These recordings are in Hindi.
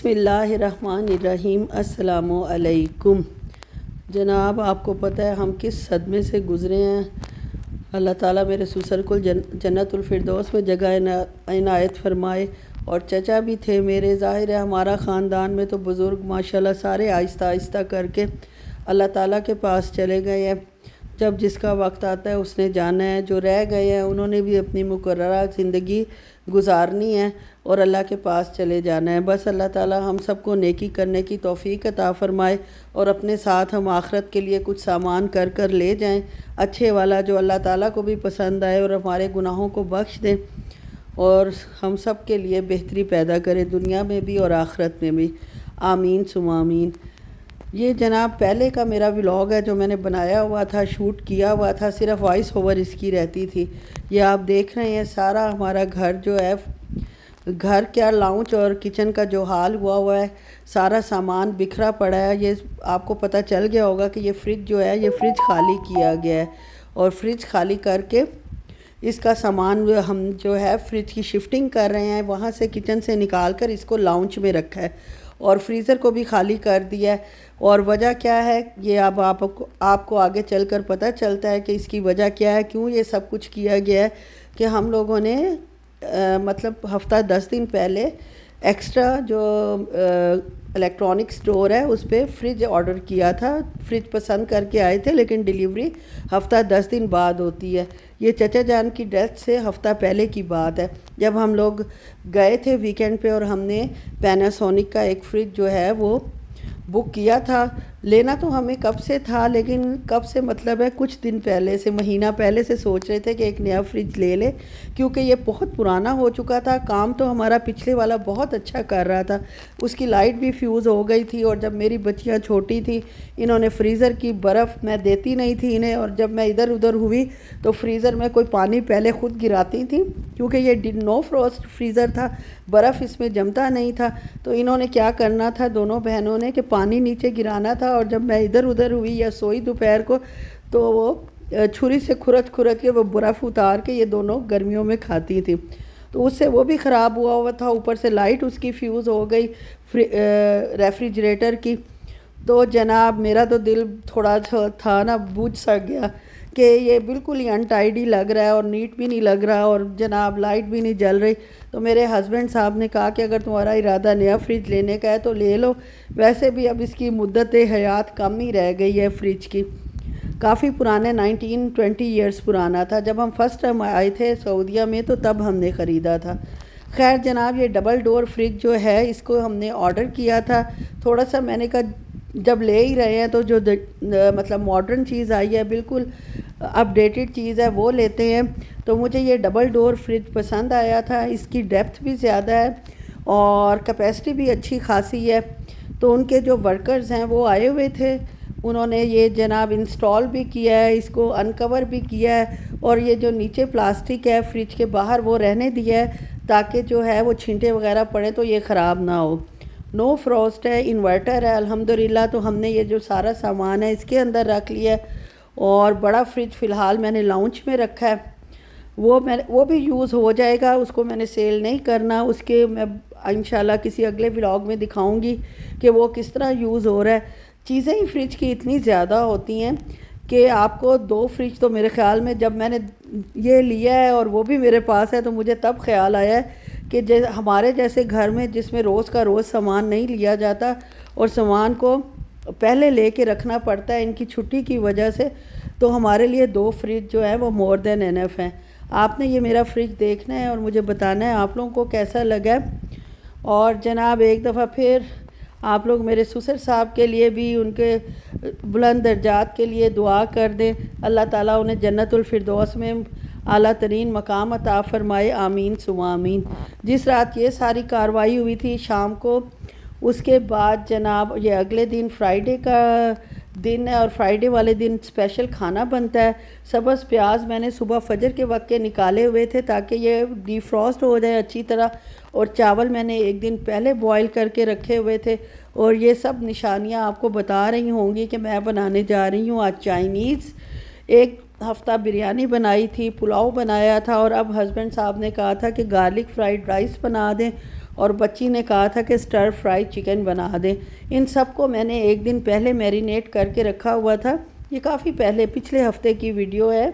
बिस्मिल्लाहिर्रहमानिर्रहीम। अस्सलामुअलैकुम। जनाब, आपको पता है हम किस सदमे से गुज़रे हैं। अल्लाह ताला मेरे ससुर को जन्नतुल फिरदौस में जगह इनायत फरमाए। और चचा भी थे मेरे। ज़ाहिर है हमारा ख़ानदान में तो बुज़ुर्ग माशाल्लाह सारे आहिस्ता आहिस्ता करके अल्लाह ताला के पास चले गए हैं। जब जिसका वक्त आता है उसने जाना है। जो रह गए हैं उन्होंने भी अपनी मुकर्ररा ज़िंदगी गुजारनी है और अल्लाह के पास चले जाना है। बस अल्लाह ताला हम सबको नेकी करने की तौफ़ीक अता फ़रमाए और अपने साथ हम आखिरत के लिए कुछ सामान कर कर ले जाएं, अच्छे वाला जो अल्लाह ताला को भी पसंद आए और हमारे गुनाहों को बख्श दें और हम सब के लिए बेहतरी पैदा करे, दुनिया में भी और आखिरत में भी। आमीन सुमा आमीन। ये जनाब पहले का मेरा व्लॉग है जो मैंने बनाया हुआ था, शूट किया हुआ था, सिर्फ वॉइस ओवर इसकी रहती थी। ये आप देख रहे हैं सारा हमारा घर जो है, घर क्या लाउंज और किचन का जो हाल हुआ है, सारा सामान बिखरा पड़ा है। ये आपको पता चल गया होगा कि ये फ्रिज जो है, ये फ्रिज खाली किया गया है और फ्रिज खाली करके इसका सामान हम जो है फ्रिज की शिफ्टिंग कर रहे हैं। वहाँ से किचन से निकाल कर इसको लाउंज में रखा है और फ्रीज़र को भी खाली कर दिया है। और वजह क्या है ये अब आपको आगे चलकर पता चलता है कि इसकी वजह क्या है, क्यों ये सब कुछ किया गया है। कि हम लोगों ने मतलब हफ़्ता 10 दिन पहले एक्स्ट्रा जो इलेक्ट्रॉनिक स्टोर है उस पर फ्रिज ऑर्डर किया था। फ्रिज पसंद करके आए थे लेकिन डिलीवरी हफ़्ता 10 दिन बाद होती है। ये चचा जान की डेथ से हफ़्ता पहले की बात है, जब हम लोग गए थे वीकेंड पे और हमने पैनासोनिक का एक फ़्रिज जो है वो बुक किया था। लेना तो हमें कब से था, लेकिन कब से मतलब है कुछ दिन पहले से, महीना पहले से सोच रहे थे कि एक नया फ्रिज ले ले, क्योंकि ये बहुत पुराना हो चुका था। काम तो हमारा पिछले वाला बहुत अच्छा कर रहा था, उसकी लाइट भी फ्यूज़ हो गई थी। और जब मेरी बच्चियाँ छोटी थी इन्होंने फ्रीज़र की बर्फ़ मैं देती नहीं थी इन्हें, और जब मैं इधर उधर हुई तो फ्रीज़र में कोई पानी पहले ख़ुद गिराती थी, क्योंकि ये नो फ्रॉस्ट फ्रीज़र था, बर्फ़ इसमें जमता नहीं था। तो इन्होंने क्या करना था दोनों बहनों ने कि पानी नीचे गिराना था, और जब मैं इधर उधर हुई या सोई दोपहर को तो वो छुरी से खुरच के वो बर्फ़ उतार के ये दोनों गर्मियों में खाती थी। तो उससे वो भी ख़राब हुआ था, ऊपर से लाइट उसकी फ्यूज़ हो गई रेफ्रिजरेटर की। तो जनाब मेरा तो दिल थोड़ा था ना, बुझ सा गया कि ये बिल्कुल ही अनटाइडी लग रहा है और नीट भी नहीं लग रहा, और जनाब लाइट भी नहीं जल रही। तो मेरे हस्बैंड साहब ने कहा कि अगर तुम्हारा इरादा नया फ्रिज लेने का है तो ले लो, वैसे भी अब इसकी मुद्दत हयात कम ही रह गई है फ्रिज की। काफ़ी पुराने 19-20 ईयर्स पुराना था। जब हम फर्स्ट टाइम आए थे सऊदीया में तो तब हमने ख़रीदा था। खैर जनाब ये डबल डोर फ्रिज जो है इसको हमने ऑर्डर किया था। थोड़ा सा मैंने कहा जब ले ही रहे हैं तो जो मतलब मॉडर्न चीज़ आई है, बिल्कुल अपडेटेड चीज़ है, वो लेते हैं। तो मुझे ये डबल डोर फ्रिज पसंद आया था। इसकी डेप्थ भी ज़्यादा है और कैपेसिटी भी अच्छी खासी है। तो उनके जो वर्कर्स हैं वो आए हुए थे, उन्होंने ये जनाब इंस्टॉल भी किया है, इसको अनकवर भी किया है, और ये जो नीचे प्लास्टिक है फ्रिज के बाहर वो रहने दिया है ताकि जो है वो छींटे वगैरह पड़े तो ये ख़राब ना हो। नो फ्रॉस्ट है, इन्वर्टर है अल्हम्दुलिल्लाह। तो हमने ये जो सारा सामान है इसके अंदर रख लिया है। और बड़ा फ्रिज फ़िलहाल मैंने लाउंज में रखा है, वो भी यूज़ हो जाएगा, उसको मैंने सेल नहीं करना। उसके मैं इंशाल्लाह किसी अगले व्लॉग में दिखाऊंगी कि वो किस तरह यूज़ हो रहा है। चीज़ें ही फ्रिज की इतनी ज़्यादा होती हैं कि आपको 2 फ्रिज तो मेरे ख़्याल में जब मैंने ये लिया है और वो भी मेरे पास है तो मुझे तब ख्याल आया है कि हमारे जैसे घर में जिसमें रोज़ का रोज़ सामान नहीं लिया जाता और सामान को पहले लेके रखना पड़ता है इनकी छुट्टी की वजह से, तो हमारे लिए 2 फ्रिज जो है वो मोर देन एनफ हैं। आपने ये मेरा फ्रिज देखना है और मुझे बताना है आप लोगों को कैसा लगा। और जनाब एक दफ़ा फिर आप लोग मेरे ससुर साहब के लिए भी, उनके बुलंद दर्जात के लिए दुआ कर दें। अल्लाह ताला उन्हें जन्नतुल फिरदौस में आला तरीन मकाम अता फ़रमाए। आमीन सुमा आमीन। जिस रात ये सारी कार्रवाई हुई थी शाम को, उसके बाद जनाब ये अगले दिन फ्राइडे का दिन है और फ्राइडे वाले दिन स्पेशल खाना बनता है। सब्ज़ प्याज मैंने सुबह फजर के वक्त के निकाले हुए थे ताकि ये डिफ्रॉस्ट हो जाए अच्छी तरह, और चावल मैंने एक दिन पहले बॉईल करके रखे हुए थे। और ये सब निशानियां आपको बता रही होंगी कि मैं बनाने जा रही हूँ आज चाइनीज़। एक हफ़्ता बिरयानी बनाई थी, पुलाव बनाया था, और अब हस्बैंड साहब ने कहा था कि गार्लिक फ्राइड राइस बना दें और बच्ची ने कहा था कि स्टर फ्राई चिकन बना दें। इन सब को मैंने एक दिन पहले मैरिनेट करके रखा हुआ था। ये काफ़ी पहले पिछले हफ्ते की वीडियो है,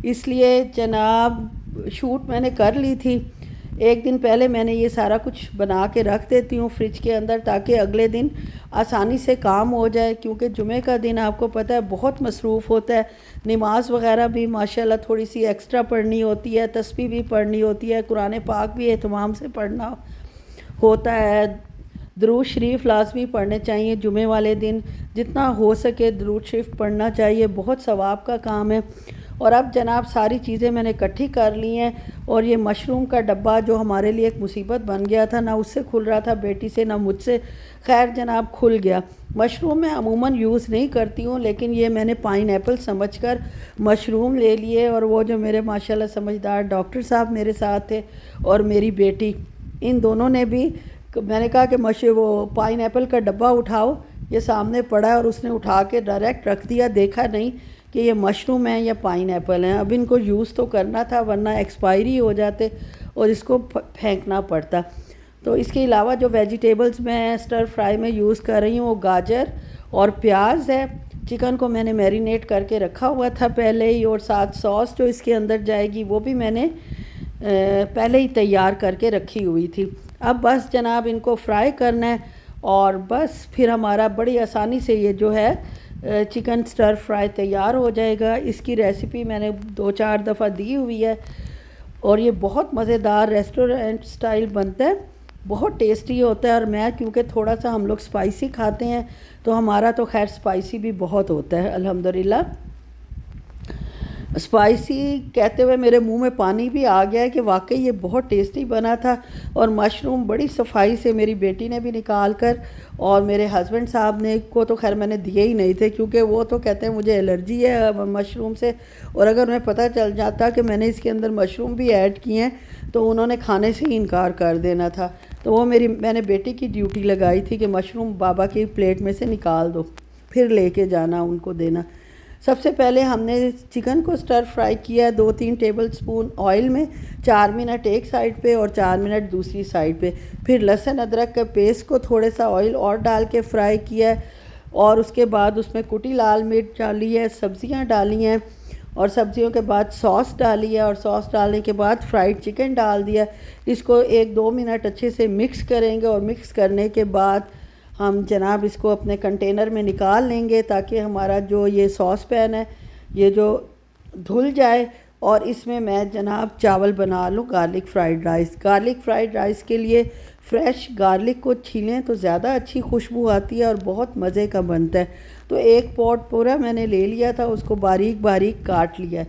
इसलिए जनाब शूट मैंने कर ली थी। एक दिन पहले मैंने ये सारा कुछ बना के रख देती हूँ फ्रिज के अंदर, ताकि अगले दिन आसानी से काम हो जाए, क्योंकि जुमे का दिन आपको पता है बहुत मसरूफ़ होता है। नमाज वग़ैरह भी माशाल्लाह थोड़ी सी एक्स्ट्रा पढ़नी होती है, तस्बीह भी पढ़नी होती है, कुरान पाक भी एहतमाम से पढ़ना होता है, दरूद शरीफ लाजमी पढ़ने चाहिए जुमे वाले दिन, जितना हो सके दरूद शरीफ पढ़ना चाहिए, बहुत सवाब का काम है। और अब जनाब सारी चीज़ें मैंने इकट्ठी कर ली हैं। और ये मशरूम का डब्बा जो हमारे लिए एक मुसीबत बन गया था, ना उससे खुल रहा था बेटी से ना मुझसे, खैर जनाब खुल गया। मशरूम मैं अमूमन यूज़ नहीं करती हूँ, लेकिन ये मैंने पाइनएप्पल समझकर मशरूम ले लिए। और वो जो मेरे माशाल्लाह समझदार डॉक्टर साहब मेरे साथ थे और मेरी बेटी, इन दोनों ने भी, मैंने कहा कि वो पाइनएप्पल का डब्बा उठाओ, ये सामने पड़ा है, और उसने उठा के डायरेक्ट रख दिया, देखा नहीं कि ये मशरूम है या पाइनएप्पल है। अब इनको यूज़ तो करना था, वरना एक्सपायरी हो जाते और इसको फेंकना पड़ता। तो इसके अलावा जो वेजिटेबल्स मैं स्टर फ्राई में यूज़ कर रही हूँ वो गाजर और प्याज है। चिकन को मैंने मैरिनेट करके रखा हुआ था पहले ही, और साथ सॉस जो इसके अंदर जाएगी वो भी मैंने पहले ही तैयार करके रखी हुई थी। अब बस जनाब इनको फ्राई करना है, और बस फिर हमारा बड़ी आसानी से ये जो है चिकन स्टर फ्राई तैयार हो जाएगा। इसकी रेसिपी मैंने 2-4 दफ़ा दी हुई है, और ये बहुत मज़ेदार रेस्टोरेंट स्टाइल बनता है, बहुत टेस्टी होता है। और मैं क्योंकि थोड़ा सा हम लोग स्पाइसी खाते हैं, तो हमारा तो खैर स्पाइसी भी बहुत होता है अल्हम्दुलिल्लाह। स्पाइसी कहते हुए मेरे मुंह में पानी भी आ गया है कि वाकई ये बहुत टेस्टी बना था। और मशरूम बड़ी सफाई से मेरी बेटी ने भी निकाल कर, और मेरे हस्बैंड साहब ने को तो खैर मैंने दिए ही नहीं थे, क्योंकि वो तो कहते हैं मुझे एलर्जी है मशरूम से, और अगर उन्हें पता चल जाता कि मैंने इसके अंदर मशरूम भी ऐड किए हैं तो उन्होंने खाने से ही इनकार कर देना था। तो वो मैंने बेटी की ड्यूटी लगाई थी कि मशरूम बाबा की प्लेट में से निकाल दो, फिर लेके जाना उनको देना। सबसे पहले हमने चिकन को स्टर फ्राई किया 2-3 टेबलस्पून ऑयल में, 4 मिनट एक साइड पे और 4 मिनट दूसरी साइड पे। फिर लहसुन अदरक का पेस्ट को थोड़ा सा ऑयल और डाल के फ्राई किया है, और उसके बाद उसमें कुटी लाल मिर्च डाली है, सब्जियां डाली हैं, और सब्जियों के बाद सॉस डाली है, और सॉस डालने के बाद फ्राइड चिकन डाल दिया। इसको 1-2 मिनट अच्छे से मिक्स करेंगे, और मिक्स करने के बाद हम जनाब इसको अपने कंटेनर में निकाल लेंगे, ताकि हमारा जो ये सॉस पैन है ये जो धुल जाए। और इसमें मैं जनाब चावल बना लूँ garlic fried rice. Garlic fried rice के लिए फ़्रेश गार्लिक को छीलें तो ज़्यादा अच्छी खुशबू आती है और बहुत मज़े का बनता है। तो एक पॉट पूरा मैंने ले लिया था, उसको बारीक बारीक काट लिया।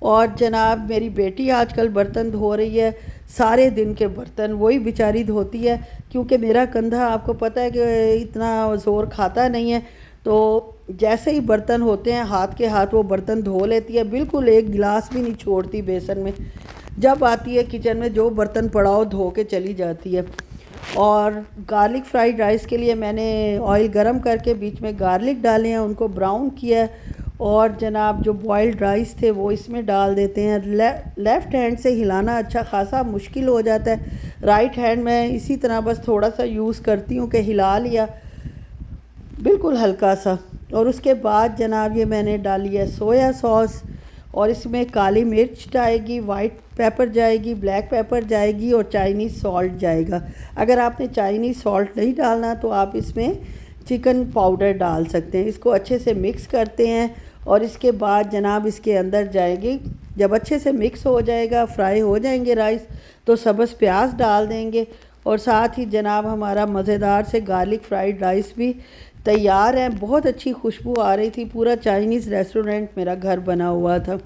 और जनाब मेरी बेटी आजकल बर्तन धो रही है, सारे दिन के बर्तन वही बेचारी धोती है, क्योंकि मेरा कंधा आपको पता है कि इतना ज़ोर खाता नहीं है। तो जैसे ही बर्तन होते हैं हाथ के हाथ वो बर्तन धो लेती है, बिल्कुल एक गिलास भी नहीं छोड़ती बेसन में। जब आती है किचन में जो बर्तन पड़ाओ धो के चली जाती है। और गार्लिक फ्राइड राइस के लिए मैंने ऑयल गरम करके बीच में गार्लिक डाले हैं, उनको ब्राउन किया है, और जनाब जो बॉइल्ड राइस थे वो इसमें डाल देते हैं। लेफ़्ट हैंड से हिलाना अच्छा खासा मुश्किल हो जाता है, राइट हैंड में इसी तरह बस थोड़ा सा यूज़ करती हूँ कि हिला लिया बिल्कुल हल्का सा। और उसके बाद जनाब ये मैंने डाली है सोया सॉस, और इसमें काली मिर्च जाएगी, वाइट पेपर जाएगी, ब्लैक पेपर जाएगी, और चाइनीज़ सॉल्ट जाएगा। अगर आपने चाइनीज़ सॉल्ट नहीं डालना तो आप इसमें चिकन पाउडर डाल सकते हैं। इसको अच्छे से मिक्स करते हैं, और इसके बाद जनाब इसके अंदर जाएगी, जब अच्छे से मिक्स हो जाएगा, फ्राई हो जाएंगे राइस, तो सब्ज़ प्याज डाल देंगे। और साथ ही जनाब हमारा मज़ेदार से गार्लिक फ्राइड राइस भी तैयार है। बहुत अच्छी खुशबू आ रही थी, पूरा चाइनीज़ रेस्टोरेंट मेरा घर बना हुआ था।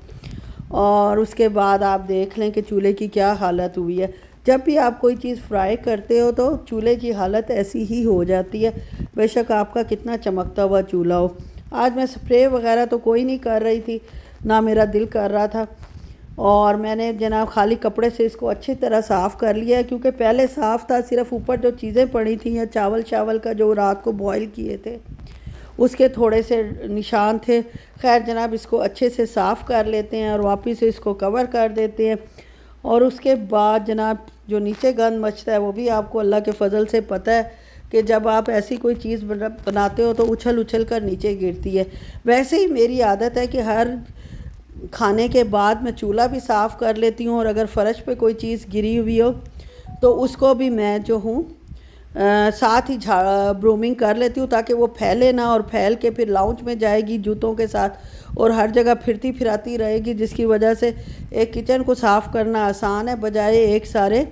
और उसके बाद आप देख लें कि चूल्हे की क्या हालत हुई है। जब भी आप कोई चीज़ फ्राई करते हो तो चूल्हे की हालत ऐसी ही हो जाती है, बेशक आपका कितना चमकता हुआ चूल्हा हो। आज मैं स्प्रे वगैरह तो कोई नहीं कर रही थी, ना मेरा दिल कर रहा था, और मैंने जनाब खाली कपड़े से इसको अच्छी तरह साफ़ कर लिया है, क्योंकि पहले साफ़ था, सिर्फ ऊपर जो चीज़ें पड़ी थी या चावल का जो रात को बॉईल किए थे उसके थोड़े से निशान थे। खैर जनाब इसको अच्छे से साफ़ कर लेते हैं और वापस से इसको कवर कर देते हैं। और उसके बाद जनाब जो नीचे गंद मचता है वो भी आपको अल्लाह के फ़ज़ल से पता है कि जब आप ऐसी कोई चीज़ बनाते हो तो उछल उछल कर नीचे गिरती है। वैसे ही मेरी आदत है कि हर खाने के बाद मैं चूल्हा भी साफ़ कर लेती हूँ, और अगर फ़र्श पे कोई चीज़ गिरी हुई हो तो उसको भी मैं जो हूँ साथ ही ब्रूमिंग कर लेती हूँ, ताकि वो फैले ना, और फैल के फिर लाउंज में जाएगी जूतों के साथ और हर जगह फिरती फिराती रहेगी, जिसकी वजह से एक किचन को साफ़ करना आसान है बजाय एक सारे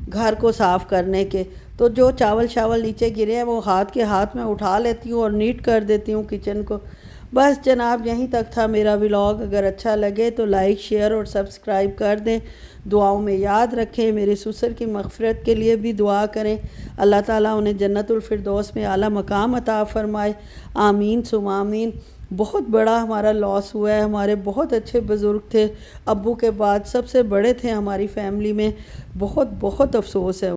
घर को साफ़ करने के। तो जो चावल शावल नीचे गिरे हैं वो हाथ के हाथ में उठा लेती हूँ और नीट कर देती हूँ किचन को। बस जनाब यहीं तक था मेरा व्लॉग। अगर अच्छा लगे तो लाइक शेयर और सब्सक्राइब कर दें। दुआओं में याद रखें। मेरे ससुर की मग़फ़िरत के लिए भी दुआ करें। अल्लाह ताला उन्हें जन्नतुल फिरदौस में आला मकाम अता फ़रमाए। आमीन सुम आमीन। बहुत बड़ा हमारा लॉस हुआ है। हमारे बहुत अच्छे बुज़ुर्ग थे, अब्बू के बाद सबसे बड़े थे हमारी फ़ैमिली में। बहुत बहुत अफसोस है।